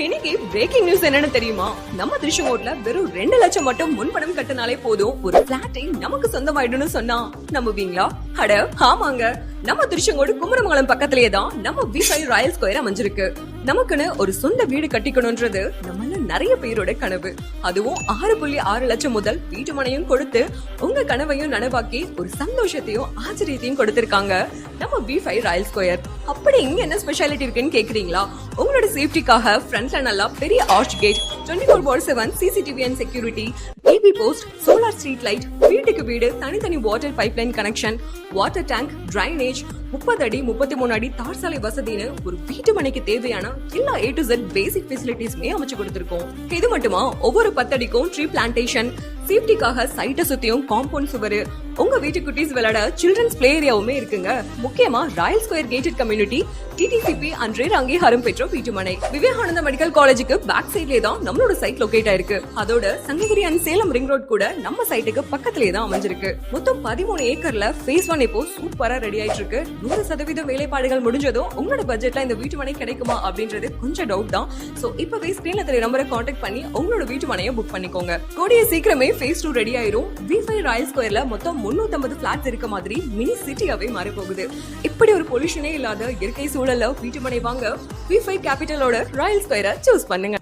இன்னைக்கு breaking news என்னன்னு தெரியுமா? நம்ம திருச்செங்கோட்ல வெறும் 2 லட்சம் மட்டும் முன்பணம் கட்டினாலே போதும் ஒரு பிளாட்டை நமக்கு சொந்தமாயிடும்னு சொன்னா நம்புவீங்களா? அட ஆமாங்க, நம்ம திருச்செங்கோடு குமரமங்கலம் பக்கத்திலேயே தான் நம்ம V5 ராயல் ஸ்கொயர் அமைஞ்சிருக்கு. நமக்குன்னு ஒரு சொந்த வீடு கட்டிக்கணும்ன்றது நம்மள நிறைய பேரோட கனவு. அதுவும் 6.6 லட்சம் முதல் வீட்டு மனையும் கொடுத்து உங்க கனவையும் நனவாக்கி ஒரு சந்தோஷத்தையும் ஆச்சரியத்தையும் கொடுத்திருக்காங்க நம்ம V5 ராயல் ஸ்கொயர். அப்படி இங்க என்ன ஸ்பெஷாலிட்டி இருக்குன்னு கேக்குறீங்களா? உங்களோட சேஃப்டிக்காக ஃப்ரண்ட்ல நல்லா பெரிய arch gate, 24/7 CCTV and security, AB post, solar street light, வீட்டுக்கு வீடு தனித்தனி water pipeline connection, water tank, drainage, 30 அடி 33 அடி தார் சாலை வசதின்னு ஒரு வீட்டு மனைக்கு தேவையான எல்லா A to Z பேசிக் ஃபெசிலிட்டிஸ்மே அமைச்சு கொடுத்திருக்கோம். இது மட்டுமா, ஒவ்வொரு 10 அடிக்கும் ட்ரீ பிளான்டேஷன், சேஃப்டிக்காக சைட்டை சுத்தியும் காம்பவுண்ட் சுவரு, உங்க வீட்டு குட்டீஸ் விளையாட சில்ட்ரன்ஸ் பிளே ஏரியாவுமே இருக்குங்க. முக்கியமா Royal square gated community, TTCP அன்றைய அங்கீகாரம் பெற்ற வீட்டு மனை. விவேகானந்தா மெடிக்கல் காலேஜுக்கு பேக் சைட்லயே தான் நம்மளோட சைட் லொகேட் ஆயிருக்கு. அதோட Sankagiri and Salem ring road கூட நம்ம சைட்டுக்கு பக்கத்திலேயே தான் அமைஞ்சிருக்கு. மொத்தம் 13 ஏக்கர்ல phase 1 இப்போ சூப்பரா ரெடி ஆயிட்டு இருக்கு. 100% வேலைப்பாடுகள் முடிஞ்சதும் உங்களோட பட்ஜெட்ல இந்த வீட்டு மனை கிடைக்குமா அப்படின்றது கொஞ்சம் டவுட் தான். சோ இப்பவே ஸ்கிரீன்ல தெரிய நம்பரை கான்டாக்ட் பண்ணி உங்களோட வீட்டு மனையை புக் பண்ணிக்கோங்க. கூடிய சீக்கிரமே phase 2 ரெடி ஆயிரும். V5 ராயல் ஸ்கொயர்ல மொத்தம் 350 பிளாட்ஸ் இருக்க மாதிரி மினி சிட்டியாவே மாறி போகுது. இப்படி ஒரு பொல்யூஷனே இல்லாத இயற்கை சூழல்ல வீட்டு மனை வாங்க V5 கேபிட்டலோட ராயல் ஸ்கொயரை சூஸ் பண்ணுங்க.